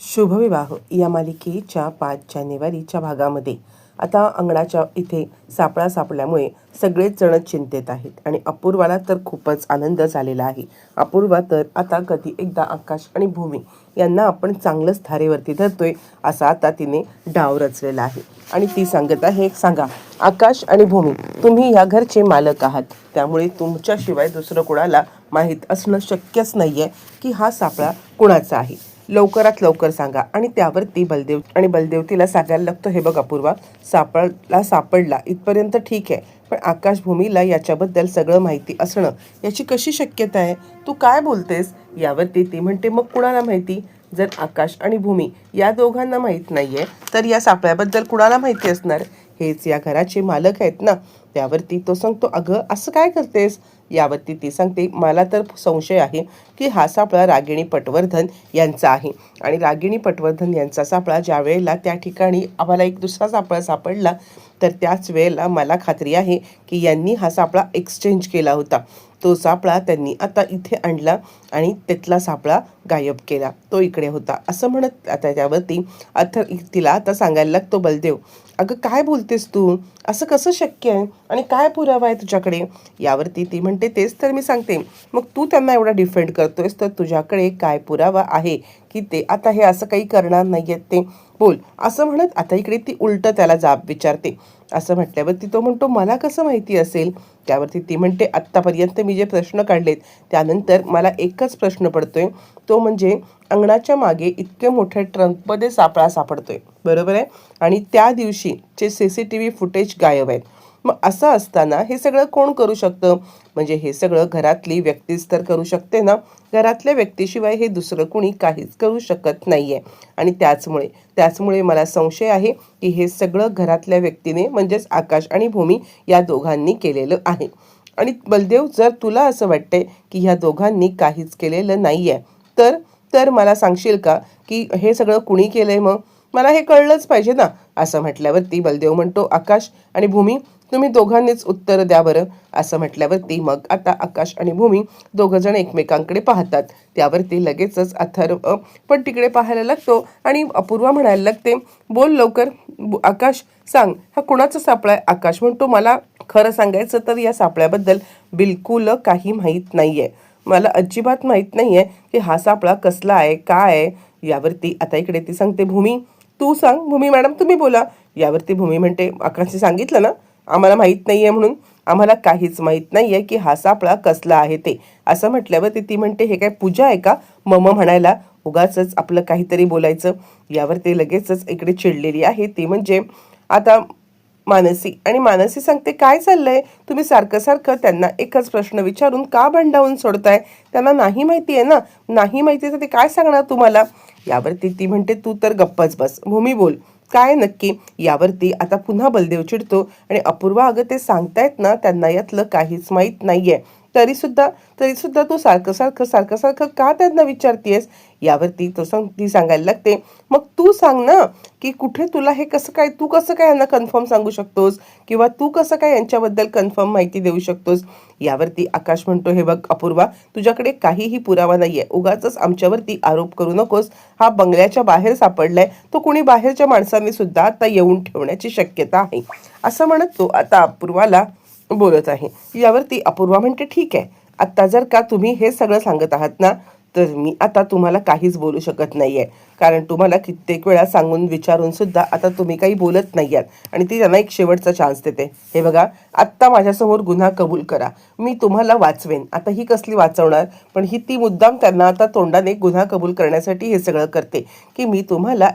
शुभविवाह या मालिकेच्या 5 जानेवारीच्या भागामध्ये आता अंगणाच्या इथे सापळा सापडल्यामुळे सगळेच जण चिंतेत आहेत आणि अपूर्वाला तर खूपच आनंद झालेला आहे. अपूर्वा तर आता कधी एकदा आकाश आणि भूमी यांना आपण चांगलंच धारेवरती धरतोय असा आता तिने डाव रचलेला आहे आणि ती सांगत आहे, सांगा आकाश आणि भूमी, तुम्ही या घरचे मालक आहात, त्यामुळे तुमच्याशिवाय दुसरं कोणाला माहीत असणं शक्यच नाहीये की हा सापळा कुणाचा आहे. लवकरात लवकर सांगा. आणि त्यावरती बलदेव तिला सांगायला लागतो, हे बघ अपूर्वा, सापडला इथपर्यंत ठीक आहे, पण आकाश भूमीला याच्याबद्दल सगळं माहिती असणं याची कशी शक्यता आहे, तू काय बोलतेस. यावरती ती म्हणते, मग कुणाला माहिती. जर आकाश आणि भूमी या दोघांना माहीत नाहीये तर या सापळ्याबद्दल कुणाला माहिती असणार. हेच या घराचे मालक आहेत ना. त्यावरती तो सांगतो, अगं असं काय करतेस. यावरती ती सांगते, मला तर संशय आहे की हा सापळा रागिणी पटवर्धन यांचा आहे आणि रागिणी पटवर्धन यांचा सापळा ज्या वेळेला त्या ठिकाणी आम्हाला एक दुसरा सापळा सापडला तर त्याच वेळेला मला खात्री आहे की यांनी हा सापळा एक्सचेंज केला होता. तो सापळा त्यांनी आता इथे आणला आणि त्यातला सापळा गायब केला, तो इकडे होता असं म्हणत आता त्यावरती तिला आता सांगायला लागतो बलदेव, अगं काय बोलतेस तू, असं कसं शक्य आहे आणि काय पुरावा आहे तुझ्याकडे. यावरती ती म्हणते, तेच तर मी सांगते, मग तू त्यांना एवढा डिफेंड करतोयस तर तुझ्याकडे काय पुरावा आहे की ते आता हे असं काही करणार नाही आहेत ते बोल. असं म्हणत आता इकडे ती उलटं त्याला जाब विचारते. असं म्हटल्यावरती तो म्हणतो, मला कसं माहिती असेल. त्यावरती ती म्हणते, आत्तापर्यंत मी जे प्रश्न काढलेत त्यानंतर मला एकच प्रश्न पडतोय, तो म्हणजे अंगणाच्या मागे इतके मोठे ट्रंकमध्ये सापळा सापडतोय, बरोबर आहे, आणि त्या दिवशीचे CCTV फुटेज गायब आहेत. मग असं असताना हे सगळं कोण करू शकतं. म्हणजे हे सगळं घरातली व्यक्तीच तर करू शकते ना. घरातल्या व्यक्तीशिवाय हे दुसरं कोणी काहीच करू शकत नाही आहे. आणि त्याचमुळे मला संशय आहे की हे सगळं घरातल्या व्यक्तीने म्हणजेच आकाश आणि भूमी या दोघांनी केलेलं आहे. आणि बलदेव, जर तुला असं वाटतंय की ह्या दोघांनी काहीच केलेलं नाही आहे तर तर मला सांगशील का की हे सगळं कुणी केलंय. मग मला हे कळलंच पाहिजे ना. असं म्हटल्यावरती बलदेव म्हणतो, आकाश आणि भूमी, तुम्ही दोघांनीच उत्तर द्या बरं. असं म्हटल्यावरती मग आता आकाश आणि भूमी दोघं जण एकमेकांकडे पाहतात. त्यावरती लगेचच अथर्व पण तिकडे पाहायला लागतो आणि अपूर्वा म्हणायला लागते, बोल लवकर आकाश, सांग हा कुणाचा सापळा आहे. आकाश म्हणतो, मला खरं सांगायचं तर या सापळ्याबद्दल बिलकुल काही माहीत नाही आहे. मला अजिबात माहीत नाही आहे की हा सापळा कसला आहे, काय आहे. यावरती आता इकडे ती सांगते, भूमी तू सांग. भूमी मॅडम तुम्ही बोला. यावरती भूमी म्हणते, आकाशने सांगितलं ना आम्हाला माहीत नाही आहे म्हणून, आम्हाला काहीच माहीत नाही आहे की हा सापळा कसला आहे ते. असं म्हटल्यावरती ती म्हणते, हे काय पूजा आहे का मम म्हणायला, उगाचच आपलं काहीतरी बोलायचं. यावरती लगेचच इकडे चिडलेली आहे ती म्हणजे आता मानसी. आणि मानसी सांगते, काय चाललंय, तुम्ही सारखं सारखं त्यांना एकच प्रश्न विचारून का भांडावून सोडताय. त्यांना नाही माहिती आहे ना, नाही माहिती तर ते काय सांगणार तुम्हाला. यावरती ती म्हणते, तू तर गप्पच बस. भूमी बोल, काय नक्की. यावरती आता पुन्हा बलदेव चिडतो आणि अपूर्वा, अगं ते सांगतायत ना त्यांना यातलं काहीच माहीत नाहीये, तरी सुद्धा तू सारखं सारखं का त्यांना विचारतेस. यावरती ती सांगायला लागते, मग तू सांग ना की कुठे तुला हे कसं काय, तू कसं काय यांना कन्फर्म सांगू शकतोस किंवा तू कसं काय यांच्याबद्दल कन्फर्म माहिती देऊ शकतोस. यावरती आकाश म्हणतो, हे बघ अपूर्वा, तुझ्याकडे काहीही पुरावा नाहीये, उगाच आमच्यावरती आरोप करू नकोस. हा बंगल्याच्या बाहेर सापडलाय, तो कुणी बाहेरच्या माणसांनी सुद्धा आता येऊन ठेवण्याची शक्यता आहे. असं म्हणत तो आता अपूर्वाला बोलत आहे. यावरती अपूर्वा म्हणते, ठीक आहे, आत्ता जर का तुम्ही हे सगळं सांगत आहात ना तर मी आता तुम्हाला काहीच बोलू शकत नाहीये, कारण तुम्हाला कित्येक वेळा सांगून विचारून सुद्धा आता तुम्ही काही बोलत नाही आहात. आणि ती त्यांना एक शेवटचा चान्स देते, हे बघा आत्ता माझ्यासमोर गुन्हा कबूल करा, मी तुम्हाला वाचवेन. आता ही कसली वाचवणार, पण ही ती मुद्दाम त्यांना आता तोंडाने गुन्हा कबूल करण्यासाठी हे सगळं करते की मी तुम्हाला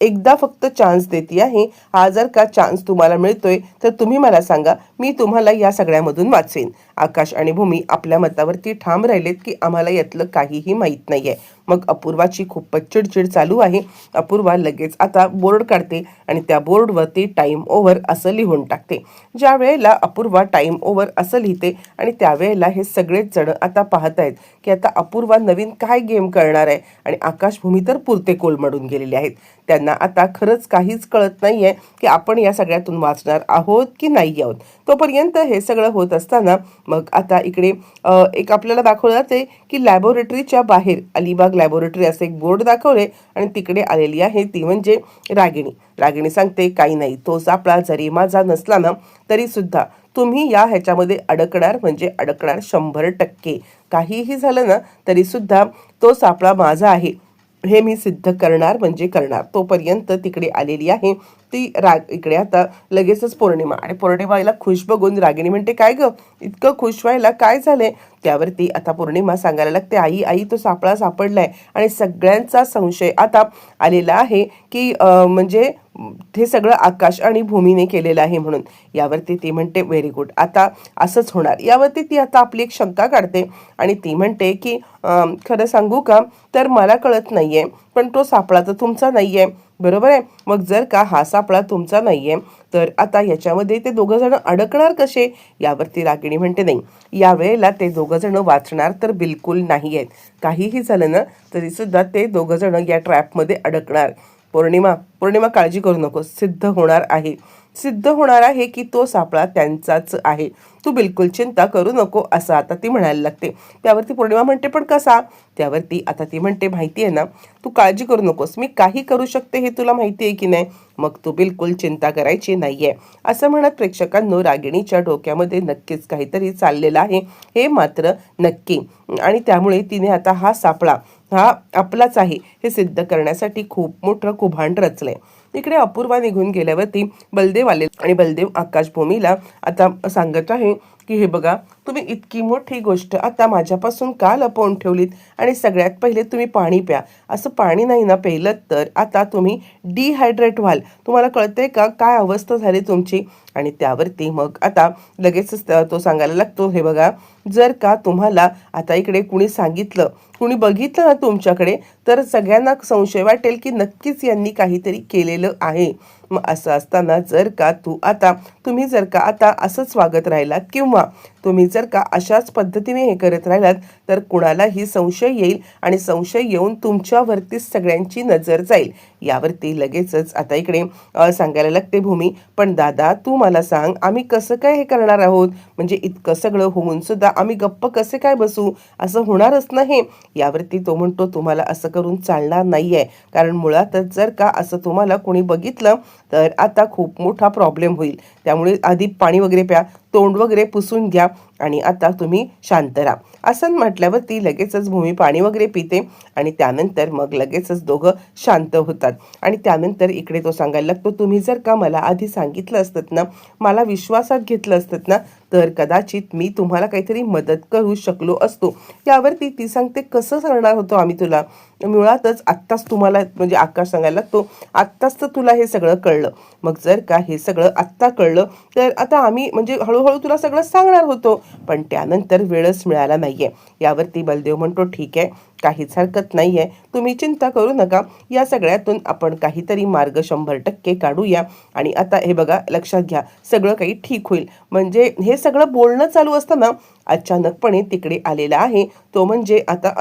एकदा फक्त चान्स देते आहे. हा जर का चान्स तुम्हाला मिळतोय तर तुम्ही मला सांगा, मी तुम्हाला या सगळ्यामधून वाचवेन. आकाश आणि भूमी आपल्या मतावरती ठाम राहिलेत की आम्हाला यातलं काहीही माहीत नाहीये. मग अपूर्वाची खूपच चिडचिड चालू आहे. अपूर्वा लगेच आता बोर्ड काढते आणि त्या बोर्डवरती टाइम ओव्हर असं लिहून टाकते. ज्या वेळेला अपूर्वा टाइम ओव्हर असं लिहिते आणि त्यावेळेला हे सगळेच जण आता पाहत आहेत की आता अपूर्वा नवीन काय गेम करणार आहे. आणि आकाश भूमी तर पुरते कोलमडून गेलेले आहेत. त्यांना आता खरंच काहीच कळत नाहीये की आपण या सगळ्यातून वाचणार आहोत की नाही आहोत. तोपर्यंत हे सगळं होत असताना मग आता इकडे एक आपल्याला दाखवलं जाते की लॅबोरेटरीच्या बाहेर, अलिबाग लॅबोरेटरी असं एक बोर्ड दाखवले आणि तिकडे आलेली आहे ती म्हणजे रागिणी. रागिणी सांगते काही नाही, तो सापळा जरी माझा नसला ना तरी सुद्धा तुम्ही या ह्याच्यामध्ये अडकणार म्हणजे अडकणार 100%. काहीही झालं ना तरी सुद्धा तो सापळा माझा आहे हे मी सिद्ध करणार म्हणजे करणार. तोपर्यंत तिकडे आलेली आहे ती इकडे आता लगेचच पौर्णिमा. आणि पौर्णिमाला खुश बघून रागिणी म्हणते काय ग इतकं खुश व्हायला काय झालंय. त्यावरती आता पौर्णिमा सांगायला लागते आई आई तो सापळा सापडलाय. आणि सगळ्यांचा संशय आता आलेला आहे की म्हणजे हे सगळं आकाश आणि भूमीने केलेलं आहे म्हणून. यावरती ती म्हणते व्हेरी गुड, आता असंच होणार. यावरती ती आता आपली एक शंका काढते आणि ती म्हणते की खरं सांगू का तर मला कळत नाहीये पण तो सापळा तर तुमचा नाहीये बरोबर आहे. मग जर का हा सापळा तुमचा नाहीये तर आता याच्यामध्ये ते दोघं जण अडकणार कसे. यावरती रागिणी म्हणते नाही यावेळेला ते दोघं जण वाचणार तर बिलकुल नाही आहेत. काहीही झालं ना तरी सुद्धा ते दोघं जण या ट्रॅपमध्ये अडकणार. पौर्णिमा काळजी करू नको, सिद्ध होणार आहे. सिद्ध होणार आहे की तो सापळा त्यांचाच आहे, तू बिलकुल चिंता करू नको असं आता ती म्हणायला लागते. त्यावरती पौर्णिमा म्हणते पण कसा. त्यावरती आता ती म्हणते माहिती आहे ना तू काळजी करू नकोस, मी काही करू शकते हे तुला माहिती आहे की नाही, मग तू बिलकुल चिंता करायची नाहीये. असं म्हणत प्रेक्षकांनो रागिणीच्या डोक्यामध्ये नक्कीच काहीतरी चाललेलं आहे हे मात्र नक्की. आणि त्यामुळे तिने आता हा सापळा हा आपलाच आहे हे सिद्ध करण्यासाठी खूप मोठं कुभांड रचलंय. इकडे अपूर्वा निघून गेल्यावरती बलदेव आले आणि बलदेव आकाशभूमीला आता सांगत आहे की हे बघा तुम्ही इतकी मोठी गोष्ट आता माझ्यापासून का लपवून ठेवलीत आणि सगळ्यात पहिले तुम्ही पाणी प्या. असं पाणी नाही ना प्यायलं तर आता तुम्ही डिहायड्रेट व्हाल. तुम्हाला कळतंय का काय अवस्था झाली तुमची. आणि त्यावरती मग आता लगेचच तो सांगायला लागतो हे बघा जर का तुम्हाला आता इकडे कुणी सांगितलं कुणी बघितलं ना तुमच्याकडे तर सगळ्यांना संशय वाटेल की नक्कीच यांनी काहीतरी केलेलं आहे. मग असं असताना जर का तुम्ही जर का आता असंच वागत राहिलात किंवा तुम्ही जर का अशाच पद्धतीने हे करत राहिलात तर कुणालाही संशय येईल आणि संशय येऊन तुमच्यावरतीच सगळ्यांची नजर जाईल. यावरती लगेचच आता इकडे सांगायला लागते भूमी पण दादा तू मला सांग आम्ही कसं काय हे करणार आहोत, म्हणजे इतकं सगळं होऊन सुद्धा आम्ही गप्प कसे काय बसू, असं होणारच नाही. यावरती तो म्हणतो तुम्हाला असं करून चालणार नाहीये कारण मुळातच जर का असं तुम्हाला कोणी बघितलं तर आता खूप मोठा प्रॉब्लेम होईल. त्यामुळे आधी पाणी वगैरे प्या, तोंड वगैरे पुसून घ्या आणि आता तुम्ही शांत राहा. असं म्हटल्यावर ती लगेचच भूमी पाणी वगैरे पिते आणि त्यानंतर मग लगेचच दोघं शांत होतात. आणि त्यानंतर इकडे तो सांगायला लागतो तुम्ही जर का मला आधी सांगितलं असतं ना मला विश्वासात घेतलं असतं ना तर कदाचित मी तुम्हाला काहीतरी मदत करू शकलो असतो. यावरती ती सांगते कसं सांगणार होतो आम्ही तुला, मुळातच आत्ताच तुम्हाला म्हणजे आकाश सांगायला लागतो आत्ताच तर तुला हे सगळं कळलं. मग जर का हे सगळं आत्ता कळलं तर आता आम्ही म्हणजे हळूहळू तुला सगळं सांगणार होतो पण त्यानंतर वेळच मिळाला नाहीये. यावरती बलदेव म्हणतो ठीक आहे काहीच हरकत नाहीये तुम्ही चिंता करू नका, या सगळ्यातून आपण काहीतरी मार्ग 100% काढूया. आणि आता हे बघा लक्षात घ्या सगळं काही ठीक होईल. म्हणजे हे सगळं बोलणं चालू असताना अचानकपणे तिकडे आलेला आहे तो म्हणजे आता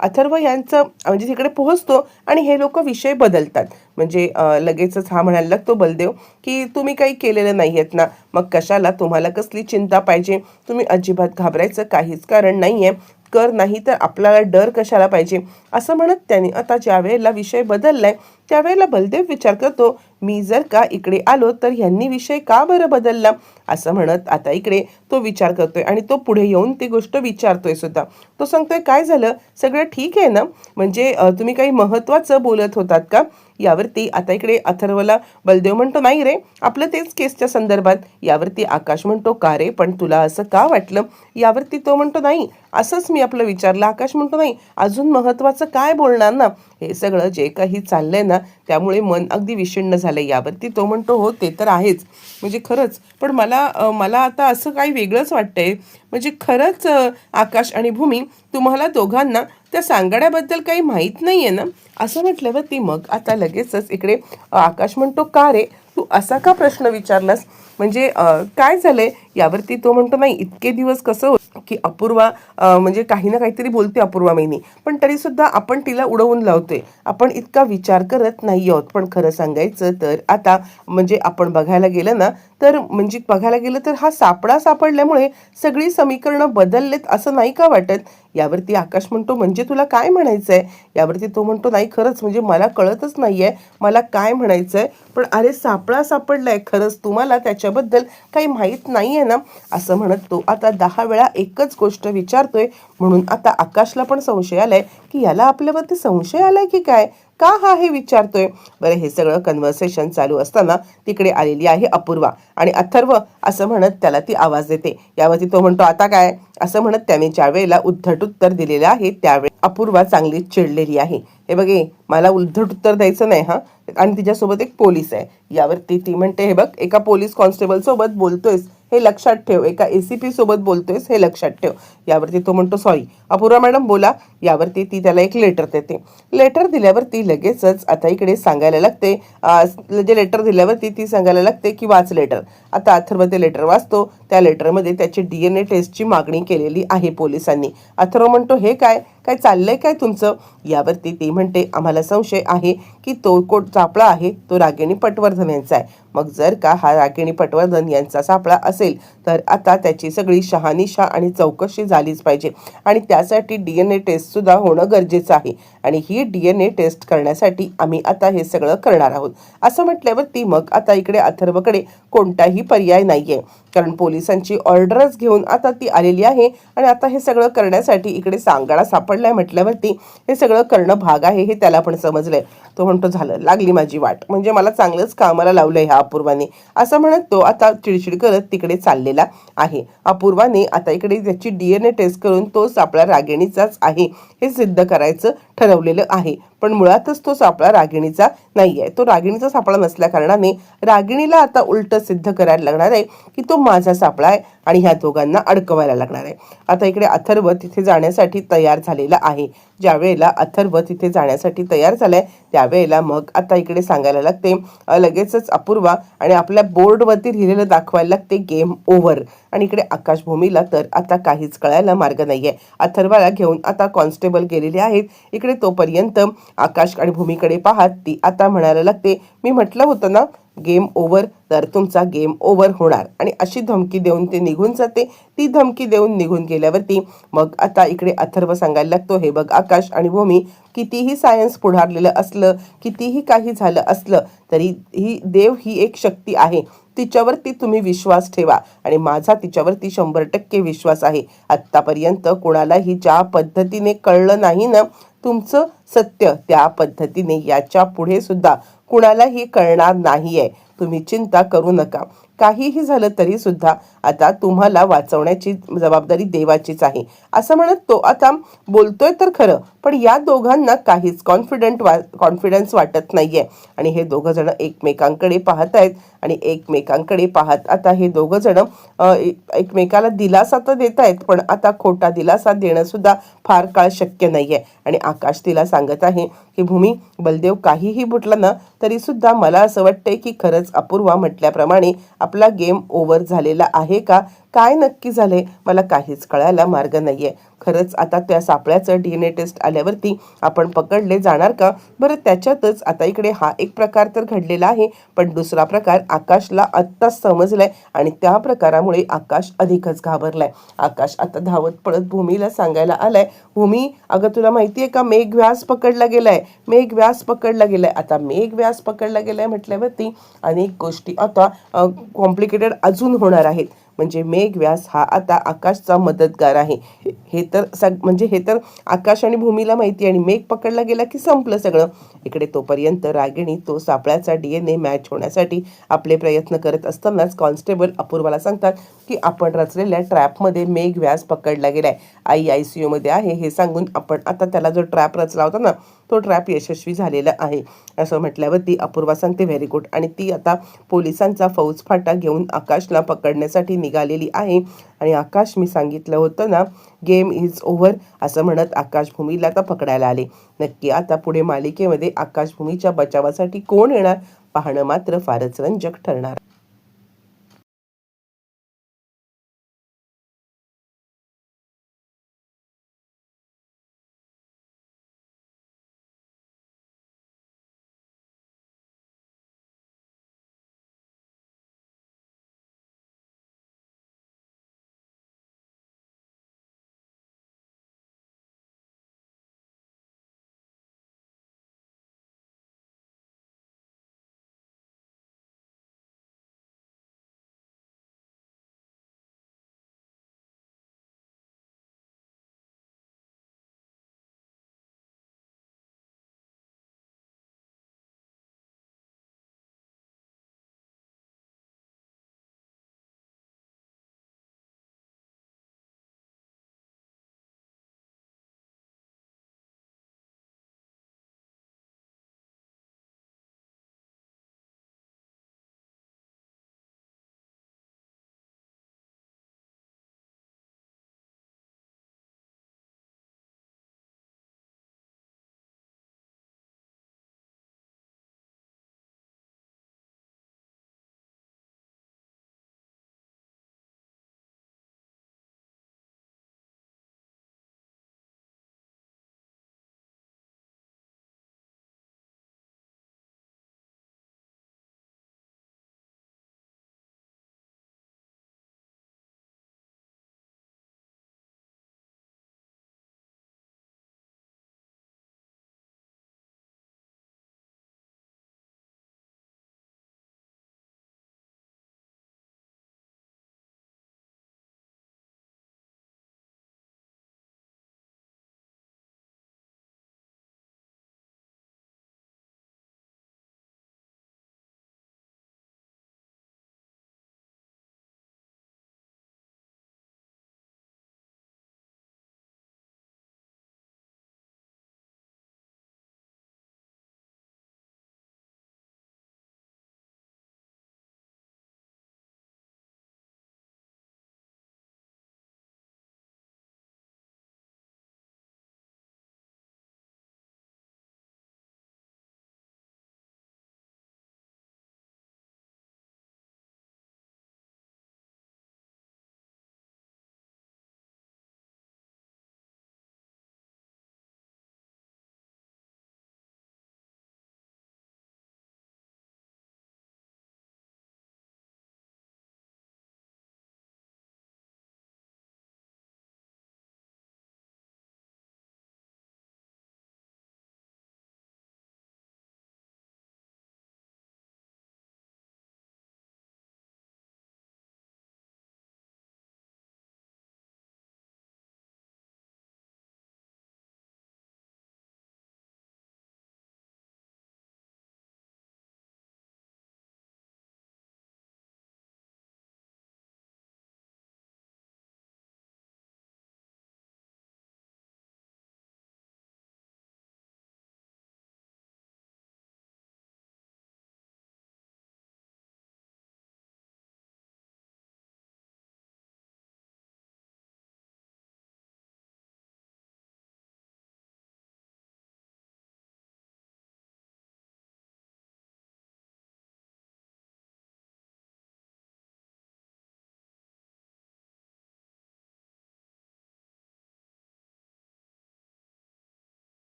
अथर्व यांचं म्हणजे तिकडे पोहोचतो आणि हे लोक विषय बदलतात. म्हणजे लगेचच हा म्हणायला लागतो बलदेव की तुम्ही काही केलेलं नाही आहेत ना मग कशाला तुम्हाला कसली चिंता पाहिजे, तुम्ही अजिबात घाबरायचं काहीच कारण नाहीये, कर नाही तर आपल्याला डर कशाला पाहिजे. असं म्हणत त्याने आता ज्या वेळेला विषय बदललाय त्यावेळेला बलदेव विचार करतो मी जर का इकडे आलो तर ह्यांनी विषय का बरं बदलला. असं म्हणत आता इकडे तो विचार करतोय आणि तो पुढे येऊन ती गोष्ट विचारतोय सुद्धा. तो सांगतोय काय झालं सगळं ठीक आहे ना, म्हणजे तुम्ही काही महत्त्वाचं बोलत होतात का. यावरती आता इकडे अथर्वला बलदेव म्हणतो नाही रे आपलं तेच केसच्या संदर्भात. यावरती आकाश म्हणतो का रे पण तुला असं का वाटलं. यावरती तो म्हणतो नाही असंच मी आपलं विचारलं. आकाश म्हणतो नाही अजून महत्त्वाचं काय बोलणार ना, हे सगळं जे काही चाललंय ना त्यामुळे मन अगदी विषण्ण झालं. यावरती तो म्हणतो हो ते तर आहेच म्हणजे खरंच पण मला आता असं काही वेगळंच वाटतंय, म्हणजे खरंच आकाश आणि भूमी तुम्हाला दोघांना त्या सांगाड्याबद्दल काही माहीत नाहीये ना. असं म्हटल्यावरती मग आता लगेचच इकडे आकाश म्हणतो का रे तू असा का प्रश्न विचारलास, म्हणजे काय झालंय. यावरती तो म्हणतो नाही इतके दिवस कसं होतं की अपूर्वा म्हणजे काही ना काहीतरी बोलते अपूर्वा महिनी पण तरी सुद्धा आपण तिला उडवून लावतोय, आपण इतका विचार करत नाही आहोत. पण खरं सांगायचं तर आता म्हणजे आपण बघायला गेलं ना तर म्हणजे बघायला गेलं तर हा सापळा सापडल्यामुळे सगळी समीकरणं बदललेत असं नाही का वाटत? यावरती आकाश म्हणतो, म्हणजे तुला काय म्हणायचंय? यावरती तो म्हणतो, नाही खरंच म्हणजे मला कळतच नाहीये मला काय म्हणायचंय, पण अरे सापळा सापडलाय, खरंच तुम्हाला त्याच्याबद्दल काही माहीत नाहीये ना? असं म्हणत तो आता 10 वेळा एकच गोष्ट विचारतोय. म्हणून आता आकाशला पण संशय आलाय की याला आपल्यावरती संशय आलाय की काय, का हा हे विचारतोय. बरं, हे सगळं कन्व्हर्सेशन चालू असताना तिकडे आलेली आहे अपूर्वा आणि अथर्व असं म्हणत त्याला ती आवाज देते. यावरती तो म्हणतो, आता काय, असं म्हणत त्याने ज्या वेळेला उद्धट उत्तर दिलेलं आहे त्यावेळी अपूर्वा चांगलीच चिडलेली आहे. हे बघे, मला उद्धट उत्तर द्यायचं नाही हा, आणि तिच्यासोबत एक पोलीस आहे. यावरती ती म्हणते, हे बघ, एका पोलीस कॉन्स्टेबल सोबत बोलतोयस हे लक्षात ठेव, एका ACP सोबत बोलतोयस हे लक्षात ठेव. यावरती तो म्हणतो, सॉरी अपूर्वा मॅडम बोला. यावरती ती त्याला एक लेटर देते. लेटर दिल्यावरती लगेचच आता इकडे सांगायला लागते, जे लेटर दिल्यावरती ती सांगायला लागते की वाच लेटर. आता अथर्व ते लेटर वाचतो. त्या लेटरमध्ये त्याची DNA टेस्टची मागणी केलेली आहे पोलिसांनी. अथर्व म्हणतो, हे काय काय चाललंय काय तुमचं? यावरती ती म्हणते, आम्हाला संशय आहे की तो कोण सापळा आहे तो रागिणी पटवर्धन यांचा आहे. मग जर का हा रागिणी पटवर्धन यांचा सापळा असेल तर आता त्याची सगळी शहानिशा आणि चौकशी झालीच पाहिजे आणि त्यासाठी DNA टेस्ट सुद्धा होणं गरजेचं आहे आणि ही DNA टेस्ट करण्यासाठी आम्ही आता हे सगळं करणार आहोत. असं म्हटल्यावरती मग आता इकडे अथर्वकडे कोणताही पर्याय नाहीये, कारण पोलिसांची ऑर्डरच घेऊन आता ती आलेली आहे आणि आता हे सगळं करण्यासाठी इकडे सांगाडा सापडलाय म्हटल्यावरती हे सगळं करणं भाग आहे हे त्याला पण समजलंय. तो म्हणतो, झालं, लागली माझी वाट, म्हणजे मला चांगलंच कामाला लावलंय ह्या अपूर्वाने. असं म्हणत तो आता चिडचिड करत तिकडे चाललेला आहे. अपूर्वाने आता इकडे त्याची DNA टेस्ट करून तो सापळा रागिणीचाच आहे हे सिद्ध करायचं ठरवलेलं आहे. पण मुळातच तो सापळा रागिणीचा नाहीये. तो रागिणीचा सापळा नसल्या कारणाने रागिणीला आता उलट सिद्ध करायला लागणार आहे की तो माझा सापळा आहे आणि ह्या दोघांना अडकवायला लागणार आहे. आता इकडे अथर्व तिथे जाण्यासाठी तयार झालेला आहे. ज्या वेळेला अथर्व तिथे जाण्यासाठी तयार झालाय त्यावेळेला मग आता इकडे सांगायला लागते, लगेचच अपूर्वा आणि आपल्या बोर्डवरती लिहिलेलं दाखवायला लागते गेम ओव्हर. आणि इकडे आकाश भूमीला तर आता काहीच कळायला मार्ग नाहीये. अथर्वाला घेऊन आता कॉन्स्टेबल गेलेले आहेत. इकडे तोपर्यंत आकाश आणि भूमीकडे पाहत ती आता म्हणायला लागते, मी म्हटलं होतं ना गेम ओव्हर, तर तुमचा गेम ओव्हर होणार. आणि अशी धमकी देऊन ते निघून जाते. ती धमकी देऊन निघून गेल्यावरती मग आता इकडे अथर्व सांगायला लागतो, हे बघ आकाश आणि भूमी, कितीही सायन्स पुढारलेलं असलं, कितीही काही झालं असलं तरी ही देव ही एक शक्ती आहे, तिच्यावरती तुम्ही विश्वास ठेवा आणि माझा तिच्यावरती 100% विश्वास आहे. आत्तापर्यंत कोणालाही ज्या पद्धतीने कळलं नाही ना तुमचं सत्य, त्या पद्धतीने याच्या पुढे सुद्धा कुणालाही कळणार नाहीये. तुम्ही चिंता करू नका. काहीही झालं तरी सुद्धा आता तुम्हाला वाचवण्याची जबाबदारी देवाचीच आहे. असं म्हणत तो आता बोलतोय तर खरं, पण या दोघांना काहीच कॉन्फिडन्स वाटत नाहीये आणि हे दोघं जण एकमेकांकडे पाहत आहेत आणि एकमेकांकडे पाहत आता हे दोघं जण एकमेकाला दिलासा तर देत आहेत, पण आता खोटा दिलासा देणं सुद्धा फार काळ शक्य नाहीये. आणि आकाश तिला सांगत आहे की भूमी, बलदेव काहीही म्हटलं ना तरी सुद्धा मला असं वाटतंय की खरंच अपूर्वा म्हटल्याप्रमाणे आपला गेम ओव्हर झालेला आहे का, काय नक्की झाले मला काहीच कळायला मार्ग नाहीये. खरंच आता त्या सापळ्याचं DNA टेस्ट आल्यावरती आपण पकडले जाणार का? बरं, त्याच्यातच आता इकडे हा एक प्रकार तर घडलेला आहे, पण दुसरा प्रकार आकाशला आत्ताच समजलाय आणि त्या प्रकारामुळे आकाश अधिकच घाबरलाय. आकाश आता धावत पळत भूमीला सांगायला आलाय, भूमी अगं तुला माहितीये का मेघ व्यास पकडला गेलाय, मेघ व्यास पकडला गेलाय. आता मेघ व्यास पकडला गेलाय म्हटल्यावरती अनेक गोष्टी आता कॉम्प्लिकेटेड अजून होणार आहेत. म्हणजे मेघ व्यास हा आता आकाशचा मदतगार आहे. हे तर आकाश आणि भूमीला माहिती आणि मेघ पकडला गेला की संपलं सगळं. इकडे तोपर्यंत रागिणी तो सापळ्याचा DNA मॅच होण्यासाठी आपले प्रयत्न करत असतानाच कॉन्स्टेबल अपूर्वाला सांगतात की आपण रचलेल्या ट्रॅपमध्ये मेघ व्यास पकडला गेलाय, आई ICU मध्ये आहे हे सांगून आपण आता त्याला जो ट्रॅप रचला होता ना तो ट्रॅप यशस्वी झालेला आहे. असं म्हटल्यावरती अपूर्वा सांगते, व्हेरी गुड. आणि ती आता पोलिसांचा फौजफाटा घेऊन आकाशला पकडण्यासाठी निघालेली आहे. आणि आकाश, मी सांगितलं होतं ना गेम इज ओव्हर, असं म्हणत आकाश भूमीला आता पकडायला आले. नक्की आता पुढे मालिकेमध्ये आकाश भूमीच्या बचावासाठी कोण येणार पाहणं मात्र फारच रंजक ठरणार.